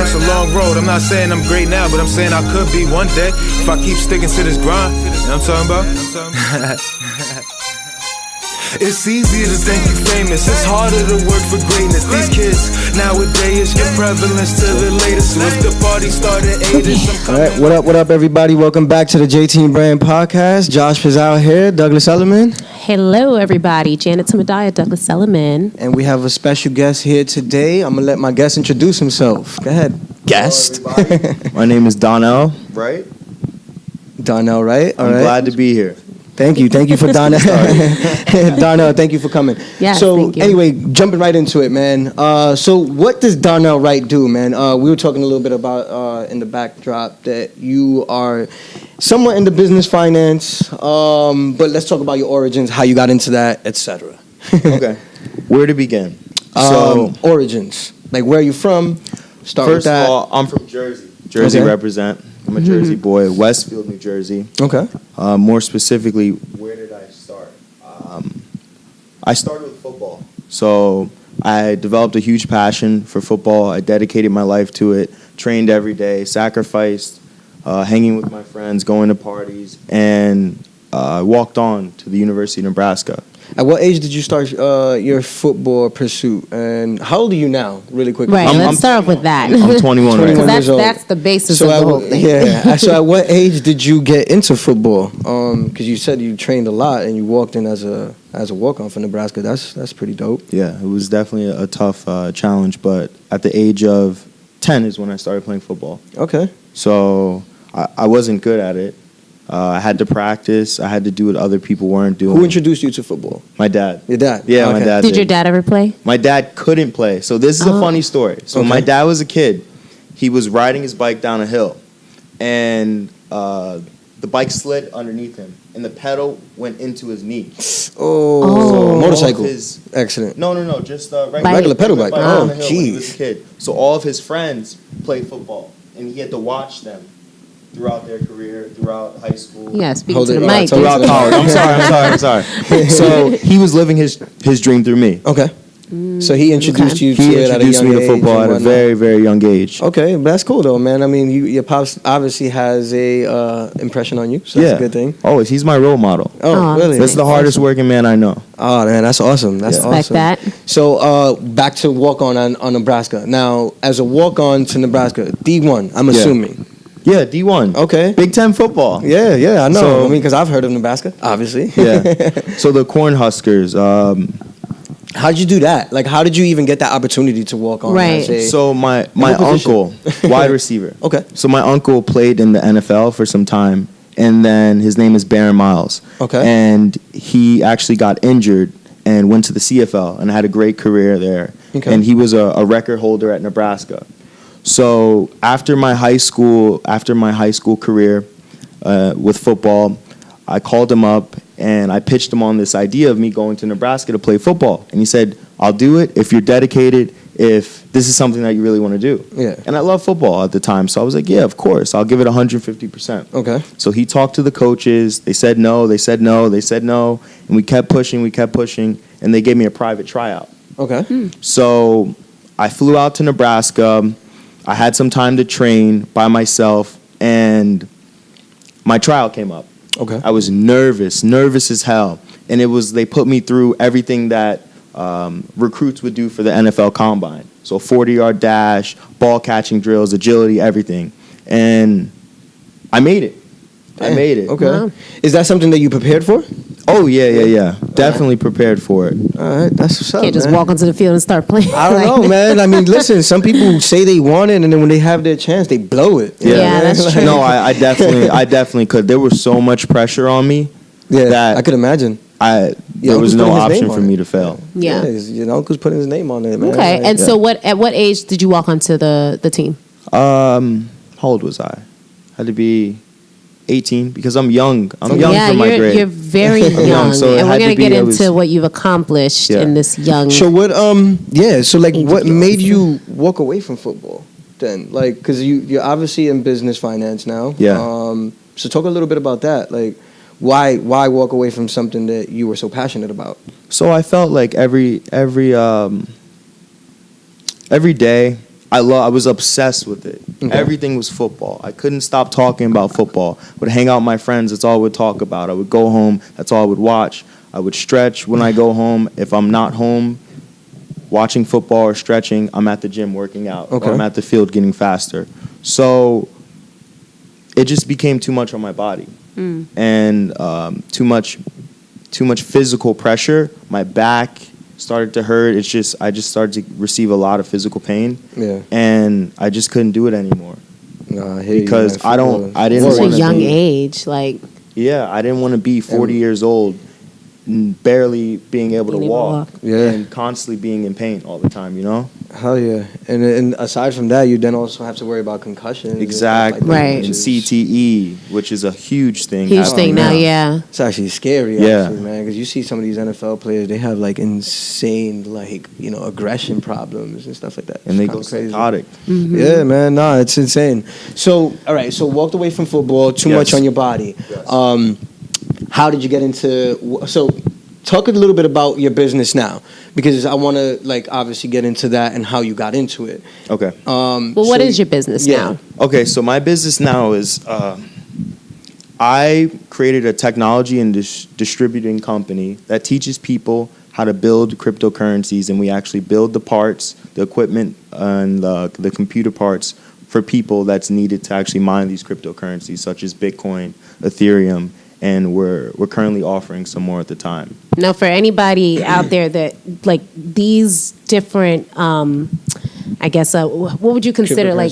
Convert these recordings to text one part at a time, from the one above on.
it's a long road. I'm not saying I'm great now, but I'm saying I could be one day if I keep sticking to this grind. You know what I'm talking about? It's easier to think you famous. It's harder to work for greatness. These kids nowadays get prevalence to the latest. So if the party started 8, all right, what up, everybody? Welcome back to the JTB Podcast. Josh is out here. Douglas Ellerman. Hello, everybody. Janet Tamadiah, Douglas Ellerman. And we have a special guest here today. I'm going to let my guest introduce himself. Go ahead, guest. My name is Donnell, right? Donnell, right? All I'm right. glad to be here. Thank you for Donnell. Donnell, thank you for coming. Yes, so thank you. Anyway, jumping right into it, man. So what does Donnell Wright do, man? We were talking a little bit about in the backdrop that you are somewhat into business finance, but let's talk about your origins, how you got into that, etc. Okay, where to begin? Origins, like where are you from? Start with First that. of all, I'm from Jersey. Jersey Okay. represent. I'm a Jersey boy, Westfield, New Jersey. Okay. More specifically, where did I start? I started with football. So I developed a huge passion for football. I dedicated my life to it, trained every day, sacrificed, hanging with my friends, going to parties, and walked on to the University of Nebraska. At what age did you start your football pursuit? And how old are you now, really quickly? Right, I'm let's start off with that. I'm 21 right now. Because that's the basis of the whole thing. Yeah. So at what age did you get into football? Because you said you trained a lot and you walked in as a walk-on for Nebraska. That's pretty dope. Yeah, it was definitely a tough challenge, but at the age of 10 is when I started playing football. Okay. So I wasn't good at it. I had to practice. I had to do what other people weren't doing. Who introduced you to football? My dad. Your dad? Yeah, Okay. my dad Did your dad ever play? My dad couldn't play. So this is a funny story. So Okay. my dad was a kid. He was riding his bike down a hill, and the bike slid underneath him, and the pedal went into his knee. Oh. Motorcycle All of his- accident. No, just Regular pedal bike. down Oh, the hill when he was a jeez. kid. So all of his friends played football, and he had to watch them throughout their career, throughout high school. Yeah, speaking Hold to it. the All right, mic. so Throughout college. I'm sorry. So he was living his dream through me. Okay. So he introduced you to He it at a introduced young me to age football and at a whatnot. very, very young age. Okay, but that's cool though, man. I mean, your pops obviously has a impression on you, so that's a good thing. Always. He's my role model. Oh, really? That's the hardest working man I know. Oh man, that's awesome. That's Yeah. awesome. Respect that. So back to walk on Nebraska. Now, as a walk on to Nebraska, D1, I'm assuming. Yeah, D1. Okay. Big Ten football. Yeah, I know. So- I mean, because I've heard of Nebraska, obviously. Yeah. So the Cornhuskers. How'd you do that? Like, how did you even get that opportunity to walk on? Right. as a- So my what uncle, wide receiver. Okay. So my uncle played in the NFL for some time, and then his name is Baron Miles. Okay. And he actually got injured and went to the CFL and had a great career there. Okay. And he was a record holder at Nebraska. So after my high school career with football, I called him up and I pitched him on this idea of me going to Nebraska to play football. And he said, I'll do it if you're dedicated, if this is something that you really want to do. Yeah. And I love football at the time. So I was like, yeah, of course. I'll give it 150%. Okay. So he talked to the coaches. They said no, they said no, they said no. And we kept pushing. And they gave me a private tryout. Okay. So I flew out to Nebraska. I had some time to train by myself. And my trial came up. Okay. I was nervous as hell. And they put me through everything that recruits would do for the NFL Combine. So 40-yard dash, ball catching drills, agility, everything. And I made it. I made it. Okay. Wow. Is that something that you prepared for? Oh, yeah. Definitely prepared for it. All right, that's what's up, Can't just man. walk onto the field and start playing. I don't know, man. I mean, listen, some people say they want it, and then when they have their chance, they blow it. You know Yeah, what I mean? that's true. No, I definitely could. There was so much pressure on me Yeah, that I could imagine. there was uncle's no putting his option name for on me it. to fail. Yeah. Your uncle's putting his name on it, man. Okay, Like, and so at what age did you walk onto the team? How old was I? Had to be 18 because I'm young. I'm young yeah, for my grade. you're very young, so it and we're had gonna to be- get I into was- what you've accomplished Yeah. in this young. So what? So like, Age what of made yours. you walk away from football then? Like, because you're obviously in business finance now. Yeah. So talk a little bit about that. Like, why walk away from something that you were so passionate about? So I felt like every day I was obsessed with it. Everything was football. I couldn't stop talking about football. Would hang out with my friends. That's all I would talk about. I would go home. That's all I would watch. I would stretch when I go home. If I'm not home watching football or stretching, I'm at the gym working out. Or I'm at the field getting faster. So it just became too much on my body. And too much physical pressure. My back started to hurt. I just started to receive a lot of physical pain. Yeah. And I just couldn't do it anymore. Because I didn't want to. Such a young age, like. Yeah, I didn't want to be 40 years old, barely being able to walk. Yeah. And constantly being in pain all the time, you know? Hell yeah. And aside from that, you then also have to worry about concussions. Exactly. And right. And CTE, which is a huge thing. Huge thing now, yeah. It's actually scary, actually, man, because you see some of these NFL players, they have, like, insane, like, you know, aggression problems and stuff like that. And they go psychotic. Mm-hmm. Yeah, man, nah, it's insane. So, all right, so walked away from football, too much on your body. Yes. How did you get into... So, talk a little bit about your business now, because I want to, like, obviously get into that and how you got into it. Okay. What is your business now? Okay, so my business now is I created a technology and distributing company that teaches people how to build cryptocurrencies, and we actually build the parts, the equipment, and the computer parts for people that's needed to actually mine these cryptocurrencies, such as Bitcoin, Ethereum, and we're currently offering some more at the time. Now, for anybody out there that, like, these different, I guess, what would you consider, like,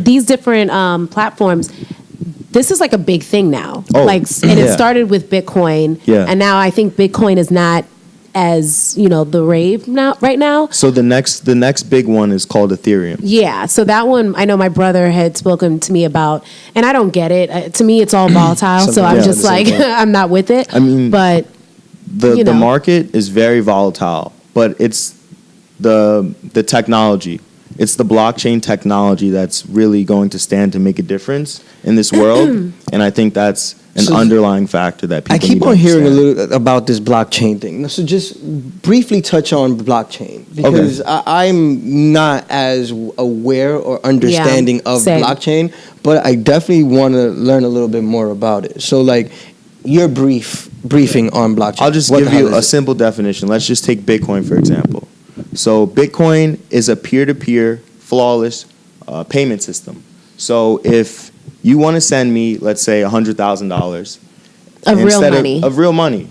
these different platforms, this is like a big thing now. It started with Bitcoin, and now I think Bitcoin is not as, you know, the rave right now. So the next big one is called Ethereum. Yeah, so that one I know my brother had spoken to me about, and I don't get it. To me, it's all volatile, so I'm just like, I'm not with it. I mean, but the market is very volatile, but it's the technology. It's the blockchain technology that's really going to stand to make a difference in this world, and I think that's an underlying factor that people. I keep on hearing a little about this blockchain thing. So just briefly touch on blockchain, because I'm not as aware or understanding of blockchain, but I definitely want to learn a little bit more about it. So, like, your briefing on blockchain. I'll just give you a simple definition. Let's just take Bitcoin, for example. So Bitcoin is a peer-to-peer, flawless payment system. So if you want to send me, let's say, $100,000 of real money,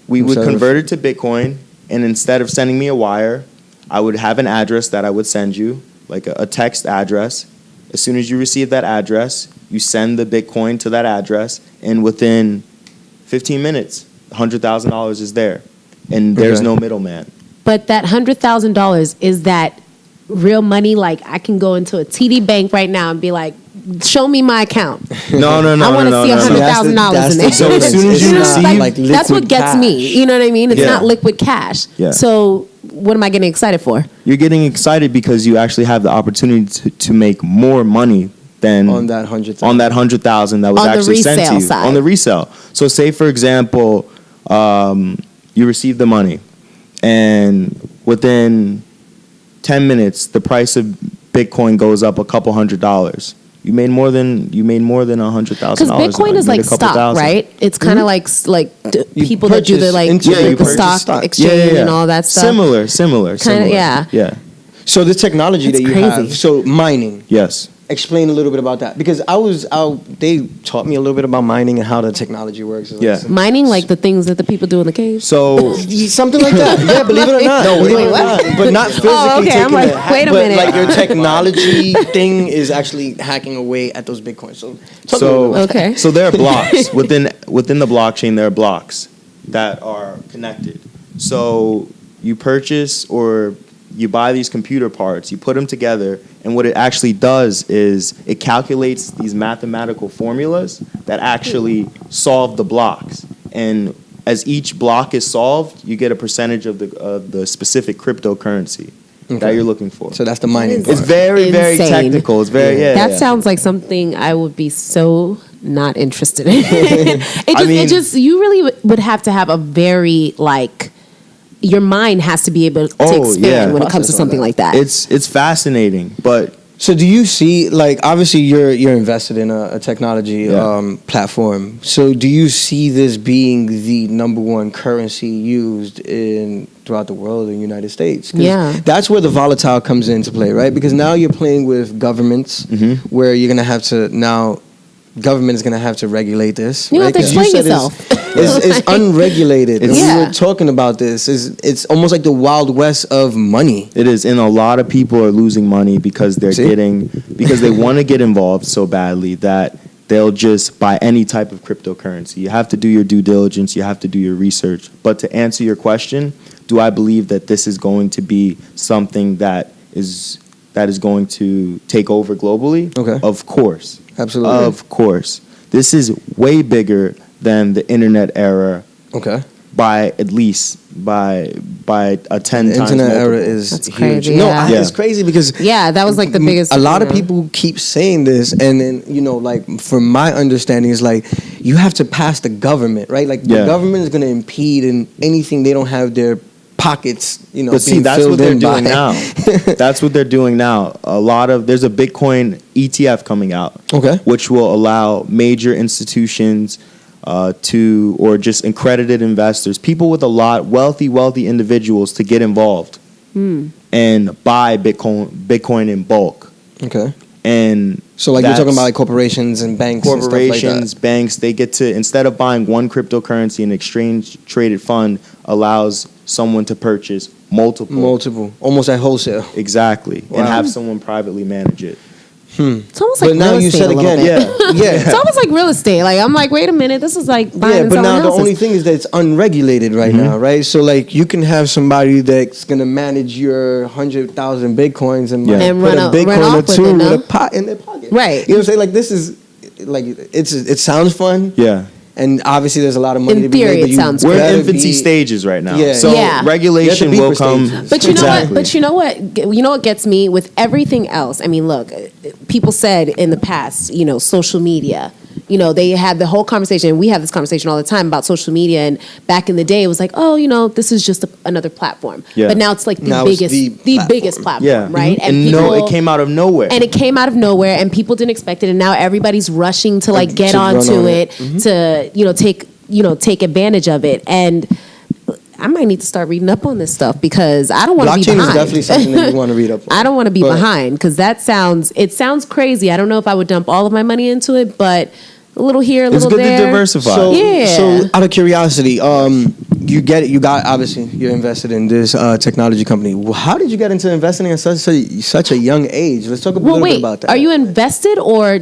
we would convert it to Bitcoin, and instead of sending me a wire, I would have an address that I would send you, like a text address. As soon as you receive that address, you send the Bitcoin to that address, and within 15 minutes, $100,000 is there, and there's no middleman. But that $100,000, is that real money? Like, I can go into a TD Bank right now and be like, show me my account. No. I want to see $100,000 in there. So as soon as you receive, like that's what gets cash. me. You know what I mean? It's not liquid cash. Yeah. So what am I getting excited for? You're getting excited because you actually have the opportunity to make more money than on that $100,000 that was actually sent to you side. on the resale. So say, for example, you receive the money, and within 10 minutes, the price of Bitcoin goes up a couple $100. You made more than $100,000. Because Bitcoin is like stock, right? It's kind of like people that do the stock exchange and all that stuff. Similar. Yeah. So the technology that you have, so mining. Yes. Explain a little bit about that, because they taught me a little bit about mining and how the technology works. Mining, like the things that the people do in the cave. So something like that. Yeah, believe it or not. Wait, what? But not physically. Oh, okay. I'm like, wait a minute. Like your technology thing is actually hacking away at those Bitcoins. So there are blocks within the blockchain. There are blocks that are connected. So you purchase or you buy these computer parts, you put them together, and what it actually does is it calculates these mathematical formulas that actually solve the blocks. And as each block is solved, you get a percentage of the specific cryptocurrency that you're looking for. So that's the mining part. It's very, very technical. It's very, That sounds like something I would be so not interested in. You really would have to have a very, your mind has to be able to expand when it comes to something like that. It's fascinating, but. So do you see, like, obviously you're invested in a technology platform. So do you see this being the number one currency used throughout the world in the United States? That's where the volatile comes into play, right? Because now you're playing with governments where you're going to have to now... Government is going to have to regulate this. You have to explain yourself. It's unregulated. We were talking about this. It's almost like the Wild West of money. It is, and a lot of people are losing money because because they want to get involved so badly that they'll just buy any type of cryptocurrency. You have to do your due diligence. You have to do your research. But to answer your question, do I believe that this is going to be something that is going to take over globally? Okay. Of course. Absolutely. Of course. This is way bigger than the internet era. Okay. By at least by a 10 times. The internet era is huge. Crazy, it's crazy because that was like the biggest. A lot of people keep saying this, and then like from my understanding is like you have to pass the government, right? Like the government is going to impede in anything they don't have their pockets, But see, that's what they're doing now. That's what they're doing now. There's a Bitcoin ETF coming out, which will allow major institutions or just accredited investors, people with a lot, wealthy individuals to get involved and buy Bitcoin in bulk. Okay. And so like you're talking about like corporations and banks and stuff like that. Banks, they get to, instead of buying one cryptocurrency, an exchange traded fund allows someone to purchase multiple, almost at wholesale. Exactly. Wow. And have someone privately manage it. It's almost like real estate a little bit. It's almost like real estate. Like I'm like, wait a minute, this is like buying and selling but now houses. the only thing is that it's unregulated right now, right? So like you can have somebody that's gonna manage your 100,000 Bitcoins and put a Bitcoin or two with a pot in their pocket, right? You know what I'm saying? Like this is like it sounds fun, and obviously there's a lot of money to be made. In theory, it sounds we're in infancy stages right now. So regulation will come. But you know what? But you know what? You know what gets me with everything else? I mean, look, people said in the past, social media. They had the whole conversation. We have this conversation all the time about social media. And back in the day, it was like, this is just another platform. Yeah. But now it's like the biggest platform, right? And it came out of nowhere. And it came out of nowhere, and people didn't expect it. And now everybody's rushing to get onto it to take advantage of it. And I might need to start reading up on this stuff because I don't want to be behind. Blockchain is definitely something that you want to read up on. I don't want to be behind because it sounds crazy. I don't know if I would dump all of my money into it, but a little here, a little there. It's good to diversify. So out of curiosity, you're invested in this technology company. How did you get into investing at such a young age? Let's talk a little bit about that. Are you invested or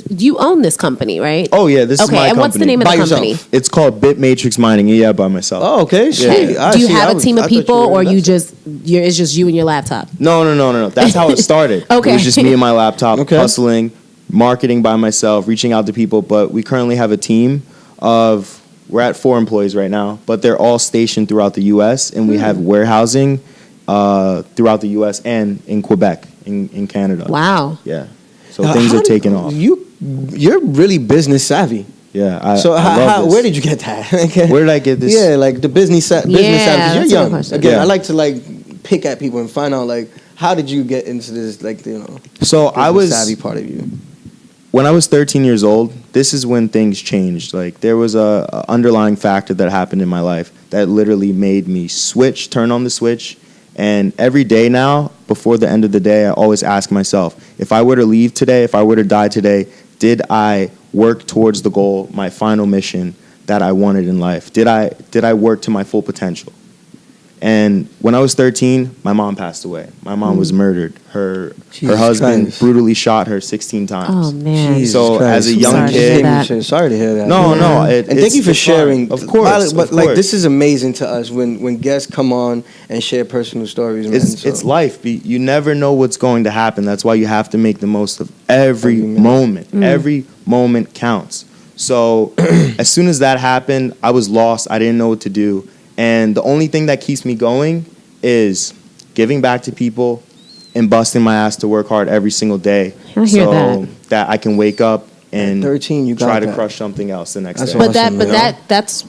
you own this company, right? Oh yeah, this is my company. And what's the name of the company? Yourself? It's called BitMatrix Mining. Yeah, by myself. Oh, okay. Yeah. Do you have a team of people or it's just you and your laptop? No. That's how it started. Okay. It was just me and my laptop hustling, marketing by myself, reaching out to people, but we currently have a team we're at 4 employees right now, but they're all stationed throughout the U.S., and we have warehousing throughout the U.S. and in Quebec, in Canada. Wow. Yeah. So things are taking off. You're really business savvy. Yeah. I love this. Where did you get that? Where did I get this? Yeah, like the business savvy. You're young. Again, I like to pick at people and find out how did you get into this So I was savvy part of you. When I was 13 years old, this is when things changed. Like there was a underlying factor that happened in my life that literally made me turn on the switch. And every day now, before the end of the day, I always ask myself, if I were to leave today, if I were to die today, did I work towards the goal, my final mission that I wanted in life? Did I work to my full potential? And when I was 13, my mom passed away. My mom was murdered. Her husband brutally shot her 16 times. Oh, man. So as a young kid... Sorry to hear that. No. And thank you for sharing. Of course. But this is amazing to us when guests come on and share personal stories. Man, it's life. You never know what's going to happen. That's why you have to make the most of every moment. Every moment counts. So as soon as that happened, I was lost. I didn't know what to do. And the only thing that keeps me going is giving back to people and busting my ass to work hard every single day. I hear that I can wake up and 13, you try to that. crush something else the next day. But that's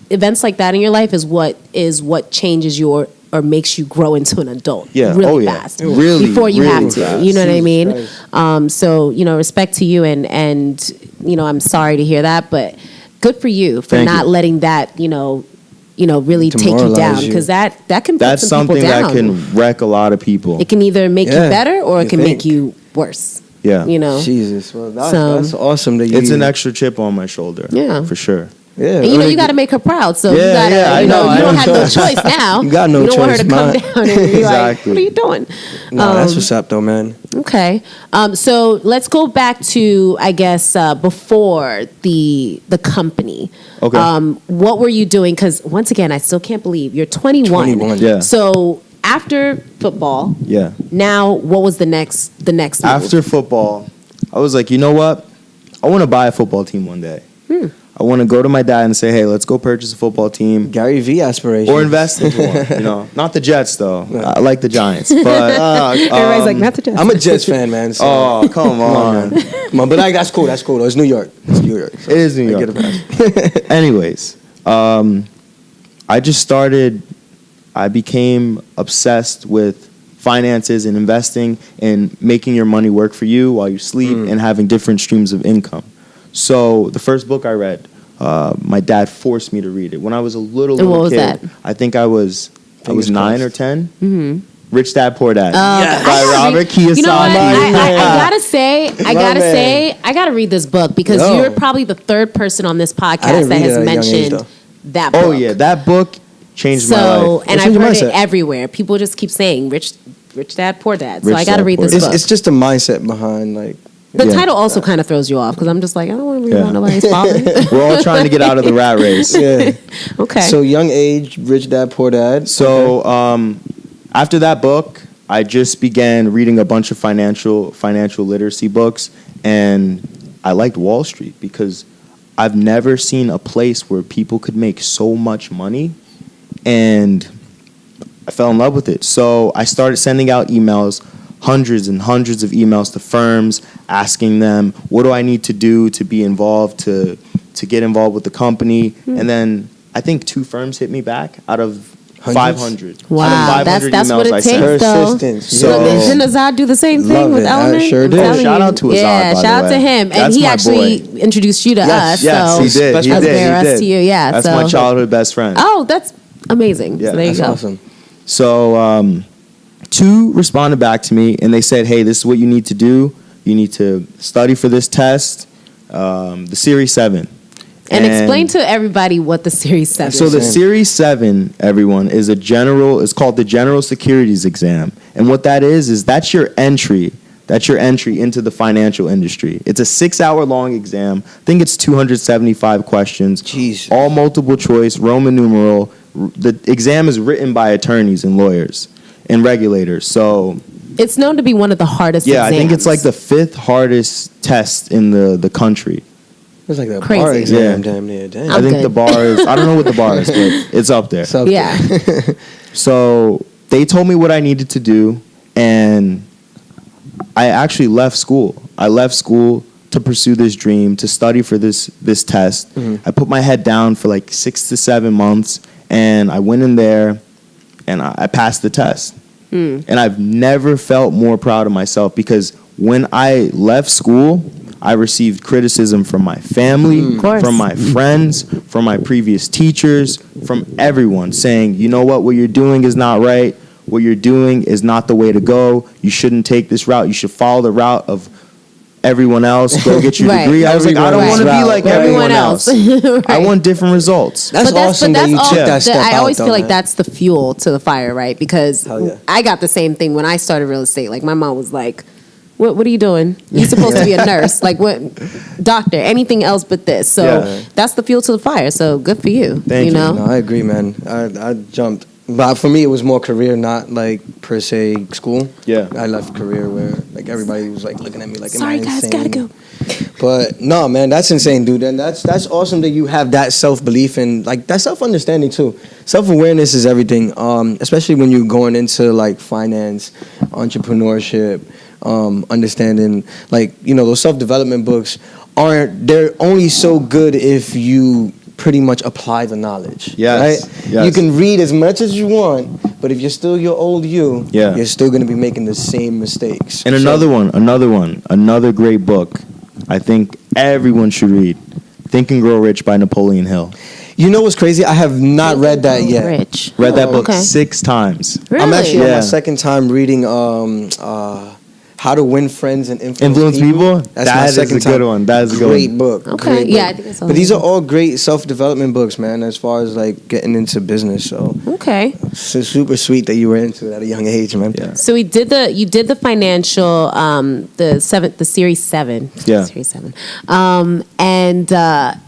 events like that in your life is what changes your or makes you grow into an adult really fast. Really, before you really have to. fast. You know what I mean? So, respect to you and I'm sorry to hear that, but good for you for not letting that, really take you down, because that can put some people down. That can wreck a lot of people. It can either make you better or it can make you worse. Yeah. Jesus. Well, that's awesome that you... It's an extra chip on my shoulder. Yeah. For sure. Yeah, and you got to make her proud, so you gotta, you don't have no choice now. You got no choice. You don't want her to come down and be like, "What are you doing?" No, that's what's up, though, man. Okay, so let's go back to, I guess, before the company. Okay. What were you doing? Because once again, I still can't believe you're 21. Yeah. So after football, now what was the next move? After football, I was like, you know what? I want to buy a football team one day. I want to go to my dad and say, hey, let's go purchase a football team. Gary V aspiration. Or invest into one. Not the Jets, though. I like the Giants. But everybody's like, not the Jets. I'm a Jets fan, man. So. Oh, come on. Come on. But that's cool. That's cool. It's New York. It's New York. So it is New York. Anyways, I became obsessed with finances and investing and making your money work for you while you sleep and having different streams of income. So the first book I read, my dad forced me to read it when I was a little kid. What was that? I think I was 9 or 10. Mm-hmm. Rich Dad Poor Dad by Robert Kiyosaki. You know what? I gotta read this book because you're probably the third person on this podcast that has mentioned that book. Oh yeah, that book changed my life. And I've heard it everywhere. People just keep saying Rich Dad Poor Dad. So I gotta read this book. It's just the mindset behind the title also kind of throws you off because I'm just like, I don't want to read about nobody's father. We're all trying to get out of the rat race. Okay. So young age, Rich Dad Poor Dad. So after that book, I just began reading a bunch of financial literacy books, and I liked Wall Street because I've never seen a place where people could make so much money, and I fell in love with it. So I started sending out emails, hundreds and hundreds of emails to firms, asking them, what do I need to do to be involved, to get involved with the company? And then I think 2 firms hit me back out of 500. Wow, that's what it takes, though. So didn't Azad do the same thing with Element? I sure did. Shout out to Azad, yeah, shout out to him. And he actually introduced you to us. Yes, he did. He did. To you. Yeah, that's my childhood best friend. Oh, that's amazing. Yeah, so there you go. Awesome. So 2 responded back to me, and they said, hey, this is what you need to do. You need to study for this test, the Series 7. And explain to everybody what the Series 7 is. So the Series 7, everyone, is it's called the General Securities Exam. And what that is that's your entry. That's your entry into the financial industry. It's a 6-hour-long exam. I think it's 275 questions. Jeez. All multiple choice, Roman numeral. The exam is written by attorneys and lawyers and regulators. So it's known to be one of the hardest exams. I think it's like the 5th hardest test in the country. It's like a bar exam, damn near. Damn. I think the bar is, I don't know what the bar is, but it's up there. So they told me what I needed to do, and I actually left school. I left school to pursue this dream, to study for this test. Mm-hmm. I put my head down for like 6 to 7 months, and I went in there, and I passed the test. And I've never felt more proud of myself because when I left school, I received criticism from my family, from my friends, from my previous teachers, from everyone saying, you know what you're doing is not right. What you're doing is not the way to go. You shouldn't take this route. You should follow the route of everyone else. Go get your degree. I was like, I don't want to be like everyone else. I want different results. That's awesome that you took that step out. I always feel like that's the fuel to the fire, right? Because I got the same thing when I started real estate. Like my mom was like, what are you doing? You're supposed to be a nurse. Like what? Doctor, anything else but this. So that's the fuel to the fire. So good for you. Thank you. No, I agree, man. I jumped. But for me, it was more career, not like per se school. Yeah. I left career where like everybody was like looking at me like, am sorry I guys, insane? gotta go. But no, man, that's insane, dude. And that's awesome that you have that self-belief and like that self-understanding too. Self-awareness is everything, especially when you're going into like finance, entrepreneurship, understanding like, those self-development books they're only so good if you pretty much apply the knowledge. Yes. Right? Yes. You can read as much as you want, but if you're still your old you, Yeah. you're still going to be making the same mistakes. And another great book I think everyone should read, Think and Grow Rich by Napoleon Hill. You know what's crazy? I have not read that yet. Rich. Read that book Okay. 6 times. Really? I'm actually on Yeah. my second time reading How to Win Friends and Influence People? That's my That is second a good time. one. That is a good Great one. book. Okay. Great Yeah, I book. think it's But these are all great self-development books, man, as far as like getting into business. So Okay. it's super sweet that you were into it at a young age, man. Yeah. So you did the financial the series 7. Yeah. Series 7.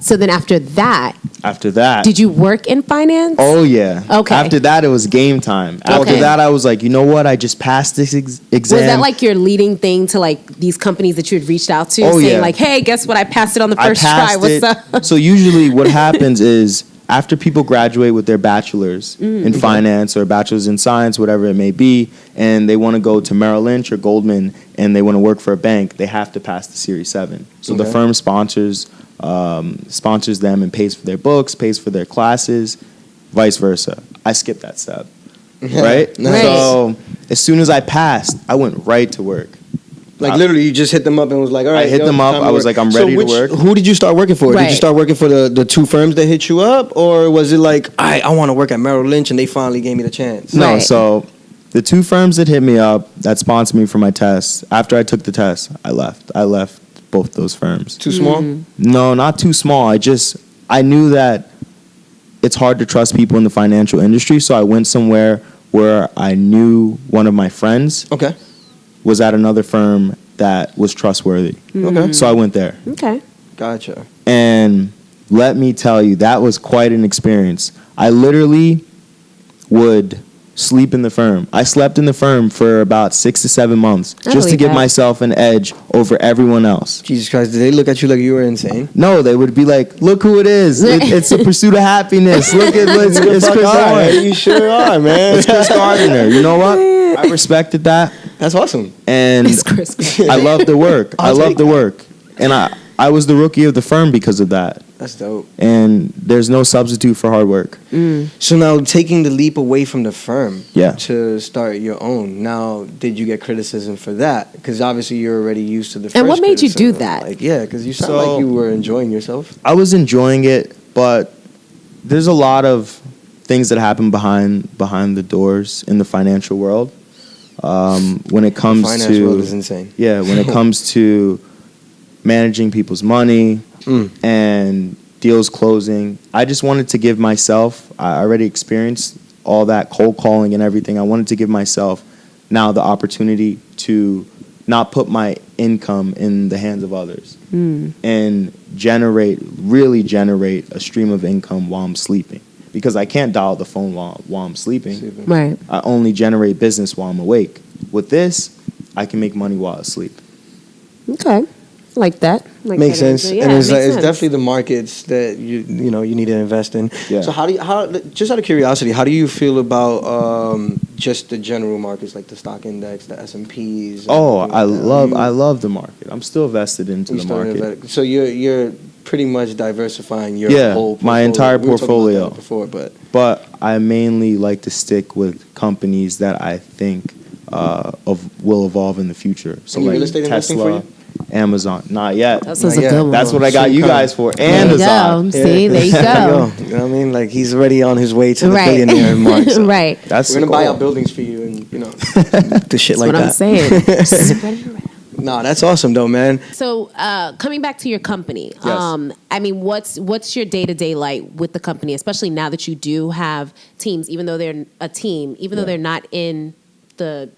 So then after that, did you work in finance? Oh yeah. Okay. After that, it was game time. After Okay. that, I was like, you know what? I just passed this exam. Was that like your leading thing to like these companies that you had reached out to, Oh, saying yeah. like, "Hey, guess what? I passed it on the I first try. passed What's it. up?" So usually, what happens is after people graduate with their bachelor's in finance or bachelor's in science, whatever it may be, and they want to go to Merrill Lynch or Goldman and they want to work for a bank, they have to pass the Series 7. So the Okay. firm sponsors them and pays for their books, pays for their classes, vice versa. I skipped that step, right? Nice. So as soon as I passed, I went right to work. Like literally, you just hit them up and was like, "All right." hit them up. time to I was work. like, "I'm ready to work." Who did you start working for? Did Right. you start working for the 2 firms that hit you up, or was it like, I want to work at Merrill Lynch and they finally gave me the chance? No, Right. so the 2 firms that hit me up that sponsored me for my test, after I took the test, I left. I left both those firms. Too small. No, not too small. I knew that it's hard to trust people in the financial industry, so I went somewhere where I knew one of my friends Okay. was at another firm that was trustworthy. Okay. So I went there. Okay. Gotcha. And let me tell you, that was quite an experience. I literally would sleep in the firm. I slept in the firm for about 6 to 7 months I just to believe give that. myself an edge over everyone else. Jesus Christ, did they look at you like you were insane? No, they would be like, look who it is. It's the pursuit of happiness. Look at it's Chris Gardner. You sure are, man. It's Chris Gardner. You know what? I respected that. That's awesome. And It's Chris. I loved the work. I I'll loved take the work. And I was the rookie of the firm because of that. That's dope. And there's no substitute for hard work. So now, taking the leap away from the firm Yeah. to start your own, now, did you get criticism for that? Because obviously you're already used to the first And what made you do criticism. that? Like, yeah, because you sound So- like you were enjoying yourself. I was enjoying it, but there's a lot of things that happen behind the doors in the financial world. When it comes Finance to world is insane. yeah, when it comes to managing people's money and deals closing, I just wanted to give myself. I already experienced all that cold calling and everything. I wanted to give myself now the opportunity to not put my income in the hands of others and really generate a stream of income while I'm sleeping. Because I can't dial the phone while I'm sleeping. Right. I only generate business while I'm awake. With this, I can make money while I sleep. Okay. Like that. Like Makes that sense, answer. Yeah, and it's makes it's sense. definitely the markets that you need to invest in. Yeah. So how just out of curiosity, how do you feel about just the general markets like the stock index, the S&Ps? Oh, I love the market. I'm still vested into the market. So you're pretty much diversifying your whole portfolio. My entire We were talking about portfolio. that before, But I mainly like to stick with companies that I think will evolve in the future. So Any like real estate investing for Tesla, Amazon. Not yet. That sounds Not a yet. good one. That's what I got Soon you come. guys for. There you Amazon. go. See, there you go. You know what I mean? Like he's already on his way to the Right. billionaire mark. So Right. That's We're gonna buy cool. out buildings for you, and the shit That's like what that. I'm saying. Spread it around. Nah, that's awesome though, man. So, coming back to your company, Yes. I mean, what's your day to day like with the company, especially now that you do have teams, even though they're a team, even though they're not in the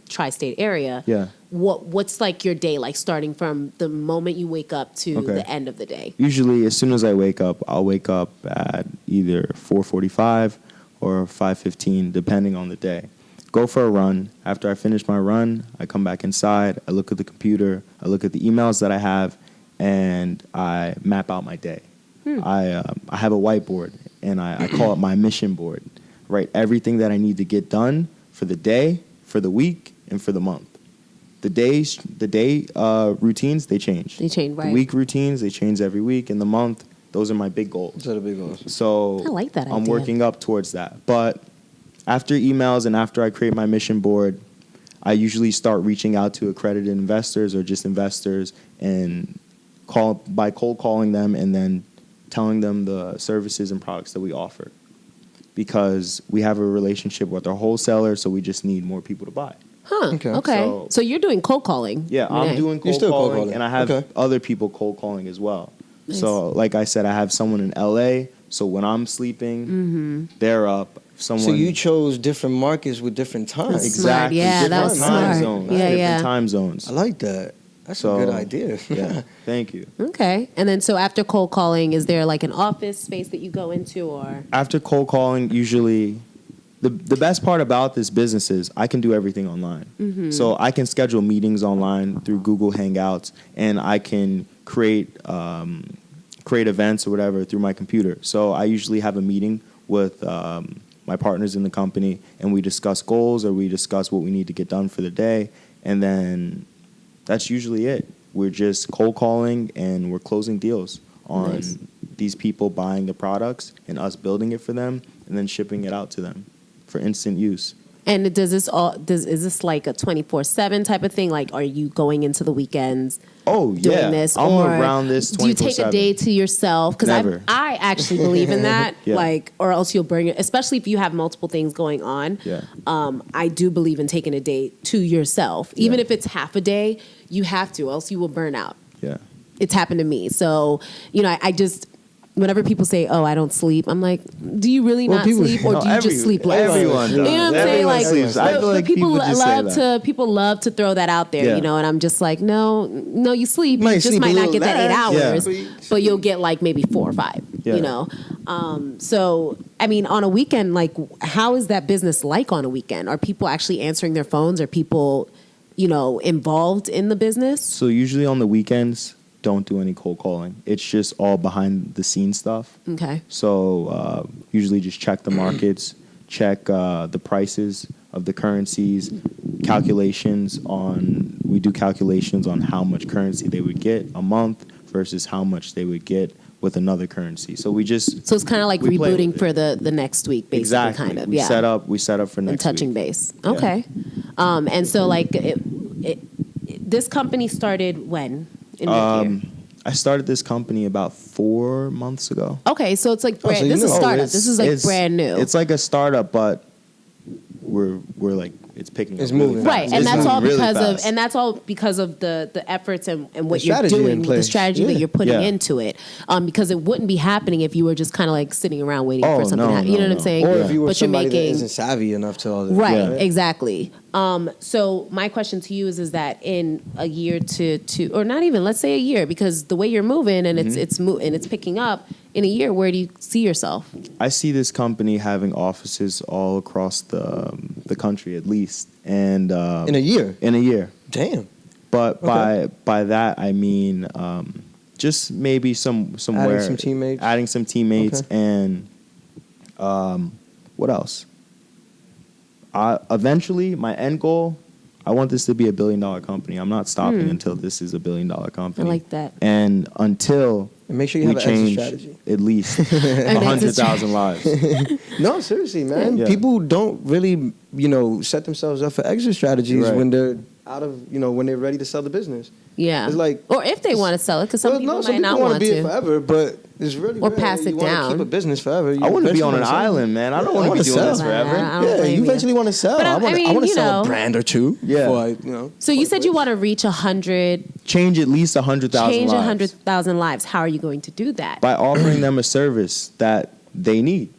tri-state area. Yeah. What's like your day like, starting from the moment you wake up to Okay. the end of the day? Usually, as soon as I wake up, I'll wake up at either 4:45 or 5:15, depending on the day. Go for a run. After I finish my run, I come back inside. I look at the computer. I look at the emails that I have, and I map out my day. I have a whiteboard, and I call it my mission board. Write everything that I need to get done for the day, for the week, and for the month. The day routines, they change. They change, right. The week routines, they change every week. In the month, Those are my big goals. Those are the big goals. So I like that I'm idea. working up towards that. But after emails and after I create my mission board, I usually start reaching out to accredited investors or just investors and by cold calling them and then telling them the services and products that we offer. Because we have a relationship with our wholesaler, so we just need more people to buy. Huh. Okay. So you're doing cold calling. Yeah, Renee. I'm doing cold calling, and I have other people cold calling as well. Nice. So, like I said, I have someone in LA. So when I'm sleeping, they're up. So you chose different markets with different times. Exactly. Yeah, that was smart. Zones, yeah, different time zones. I like that. That's a good idea. Yeah. Thank you. Okay. And then so after cold calling, is there like an office space that you go into or? After cold calling, usually the best part about this business is I can do everything online. So I can schedule meetings online through Google Hangouts, and I can create events or whatever through my computer. So I usually have a meeting with my partners in the company, and we discuss goals or we discuss what we need to get done for the day, and then that's usually it. We're just cold calling and we're closing deals on these people buying the products and us building it for them and then shipping it out to them for instant use. And is this like a 24/7 type of thing? Like, are you going into the weekends? Doing this, I'm or around this 24/7. Do you take a day to yourself? Because I actually believe in that. Like, or else you'll burn it. Especially if you have multiple things going on. Yeah. I do believe in taking a day to yourself, even if it's half a day. You have to, else you will burn out. Yeah. It's happened to me. So I just. Whenever people say, "Oh, I don't sleep," I'm like, "Do you really not sleep, or do you just sleep less?" Everyone does. You know what I'm saying? Like, sleeps. I feel like people love to throw that out there, and I'm just like, no, you sleep. You just might not get that 8 hours, but you'll get like maybe 4 or 5. So I mean, on a weekend, like, how is that business like on a weekend? Are people actually answering their phones? Are people, involved in the business? So usually on the weekends, don't do any cold calling. It's just all behind the scenes stuff. Okay. So usually just check the markets, check the prices of the currencies, we do calculations on how much currency they would get a month versus how much they would get with another currency. So it's kind of like rebooting for the next week, basically. Exactly. Kind of. We set up for next week. Touching base. Okay. Yeah. And so like this company started when? I started this company about 4 months ago. Okay, so it's like this is a startup. This is like brand new. It's like a startup, but we're like it's picking. It's up moving really right, fast. and It's that's all because of the efforts and what you're doing, the strategy that you're putting into it. Because it wouldn't be happening if you were just kind of like sitting around waiting for something to happen. You know what I'm saying? Or if you were somebody that isn't savvy enough to all this. Right, exactly. So my question to you is that in a year to two, or not even, let's say a year, because the way you're moving and it's picking up, in a year, where do you see yourself? I see this company having offices all across the country at least, and in a year. Damn. But by that I mean just maybe somewhere adding some teammates, and what else? Eventually, my end goal, I want this to be $1 billion company. I'm not stopping until this is $1 billion company. I like that. And until and make sure you have an exit strategy. At least 100,000 lives. No, seriously, man. Yeah. People don't really, set themselves up for exit strategies when they're out of, when they're ready to sell the business. Yeah. It's like, or if they want to sell it, because some people might not want to. Be it forever, but it's really or pass it down. Keep a business forever. I want to be on an island, man. I don't want to be doing this forever. You eventually want to sell. But I want to sell a brand or two. Yeah. So you said you want to reach 100. Change at least 100,000 lives. Change 100,000 lives. How are you going to do that? By offering them a service that they need.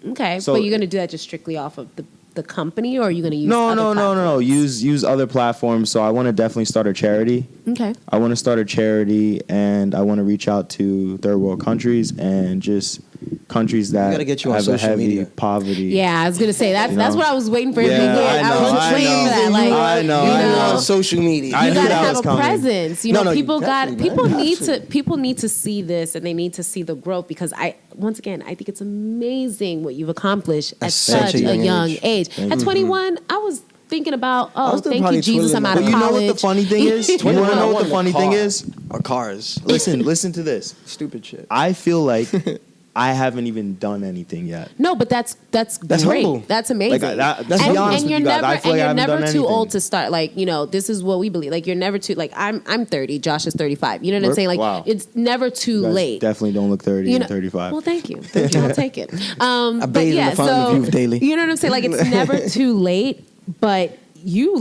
Okay, so, but you're going to do that just strictly off of the company, or are you going to use other platforms? Use other platforms. So I want to definitely start a charity. Okay. I want to start a charity, and I want to reach out to third world countries and just countries that have a heavy poverty. Yeah, I was going to say that's what I was waiting for. Yeah, I was waiting for that. Like, I know. Social media. You got to have a presence. People need to see this, and they need to see the growth, because I think it's amazing what you've accomplished at such a young age. At 21, I was thinking about, thank you, Jesus, I'm out of college. But you know what the funny thing is? You want to know what the funny thing is? or cars. Listen to this. Stupid shit. I feel like I haven't even done anything yet. No, but that's great. humble. That's amazing. That's to be honest with you guys. I feel like I haven't done never too anything. old to start. Like, this is what we believe. Like, you're never too. Like, I'm 30. Josh is 35. You know what I'm saying? Like, Wow. it's never too late. Definitely don't look 30 and 35. Well, thank you. I'll take it. I bathe in the fountain of youth daily. You know what I'm saying? Like, it's never too late. But you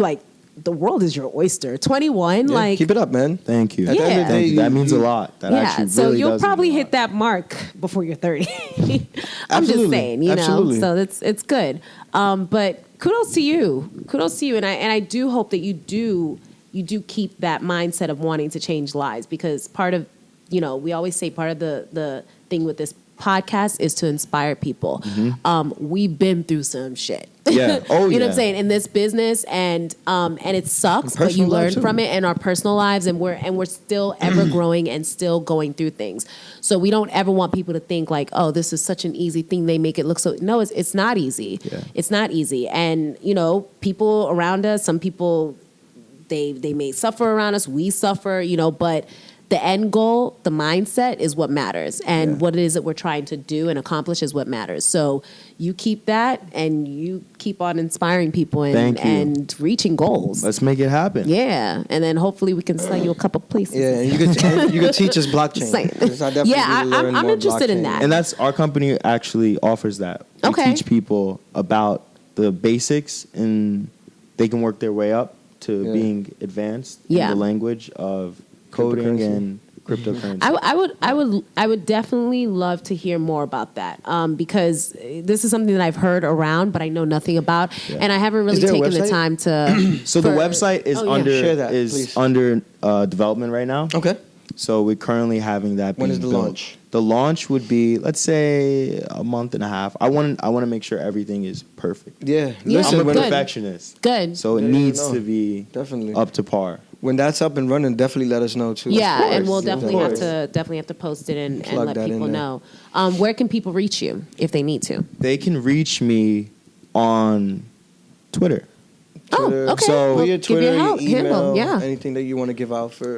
the world is your oyster. 21, like, keep it up, man. Thank you. At the end of the day, that means a lot. That actually so really you'll does probably mean a hit lot. that mark before you're 30. I'm just Absolutely. saying, you know. Absolutely. So it's good. But kudos to you, and I do hope that you do keep that mindset of wanting to change lives, because part of, we always say part of the thing with this podcast is to inspire people. We've been through some shit. Yeah. Oh, you know what I'm saying, in this business, and it sucks, but you learn from it in our personal lives, and we're still ever growing and still going through things. So we don't ever want people to think like, oh, this is such an easy thing. They make it look so. No, it's not easy. Yeah. It's not easy, and people around us. Some people they may suffer around us. We suffer, but the end goal, the mindset is what matters. And what it is that we're trying to do and accomplish is what matters. So you keep that, and you keep on inspiring people and reaching goals. Let's make it happen. Yeah. And then hopefully we can sell you a couple places. Yeah, and you could teach us blockchain. I'm interested in that. And that's our company actually offers that. We teach people about the basics, and they can work their way up to being advanced in the language of coding and cryptocurrency. I would definitely love to hear more about that, because this is something that I've heard around, but I know nothing about, and I haven't really taken the time to. So the website is under development right now. Okay. So we're currently having that. When is the built. launch? The launch would be, let's say, a month and a half. I want to make sure everything is perfect. Yeah. I'm a good. perfectionist. Good. So it needs to be definitely up to par. When that's up and running, definitely let us know too. Yeah, and we'll definitely have to post it and let people know. Where can people reach you if they need to? They can reach me on Twitter. Twitter. Oh, okay. So we'll your Twitter, your email, yeah. anything that you want to give out for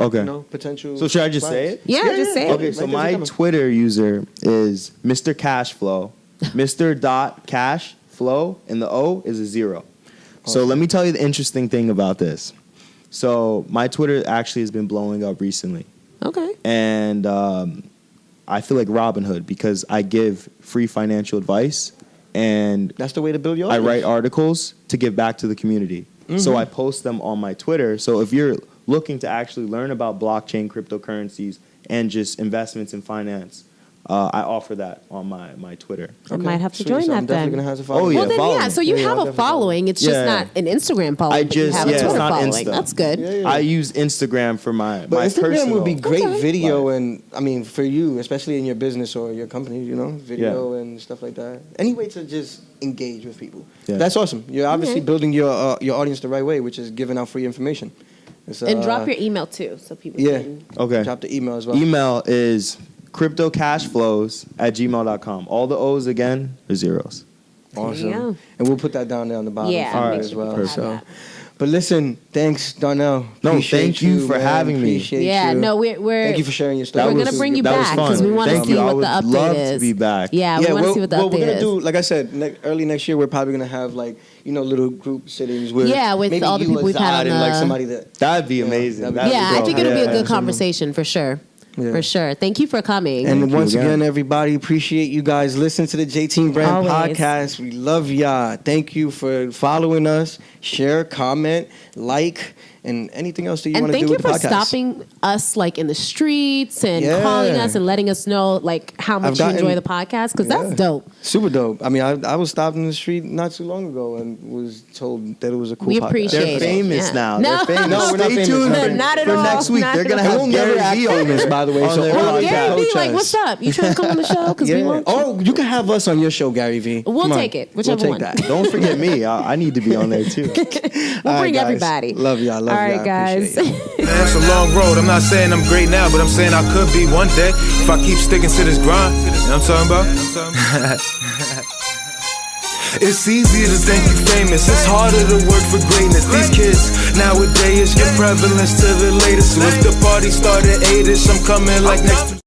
potential. So should I just say it? Yeah, just say it. Okay, so my Twitter user is Mr. Cashflow. Mr.Cashflow, and the O is a 0. So let me tell you the interesting thing about this. So my Twitter actually has been blowing up recently. Okay. And I feel like Robin Hood because I give free financial advice, and that's the way to build your audience. I write articles to give back to the community. So I post them on my Twitter. So if you're looking to actually learn about blockchain, cryptocurrencies, and just investments in finance, I offer that on my Twitter. I might have to join that then. Gonna have to follow. Oh yeah, well, then, yeah. So you have a following. It's just not an Instagram following. You have a Twitter it's not following. Insta. That's good. Yeah. I use Instagram for my Instagram personal. would be great video, and I mean for you, especially in your business or your company, video and stuff like that. Any way to just engage with people. Yeah. That's awesome. You're obviously building your audience the right way, which is giving out free information. And drop your email too, so people can drop the email as well. Email is cryptocashflows@gmail.com. All the O's again are 0s. Awesome. And we'll put that down there on the bottom as well. Perfect. So. But listen, thanks, Donnell. Thank you for having me. Appreciate you. We're thank you for sharing your story. We're gonna bring you back because we want to see what the update is. I would love to be back. Yeah, we want to see what the update is. We're gonna do, like I said, early next year. We're probably gonna have little group sittings with with all the people we've had on and somebody that'd be amazing. I think it'll be a good conversation for sure. Yeah. For sure. Thank you for coming. And once again, everybody, appreciate you guys listening to the JTB Podcast. We love y'all. Thank you for following us. Share, comment, like, and anything else that you want to do with the podcast. And thank you for stopping us in the streets and calling us and letting us know how much you enjoy the podcast, because that's dope. Super dope. I mean, I was stopped in the street not too long ago and was told that it was a cool podcast. We appreciate it. They're famous now. No. They're famous. No, we're not famous. Tuned not at for all. next week. They're going to have Gary V on this, by the way. So Gary V, what's up? You trying to come on the show? Because we want you. You can have us on your show, Gary V. We'll take it. Whichever one. Don't forget me. I need to be on there too. We'll bring everybody. Love y'all. All right, guys. It's a long road. I'm not saying I'm great now, but I'm saying I could be one day if I keep sticking to this grind. You know what I'm talking about? It's easy to think you famous, it's harder to work for greatness. These kids nowadays give prevalence to the latest. So if the party start at 8ish, I'm coming like next to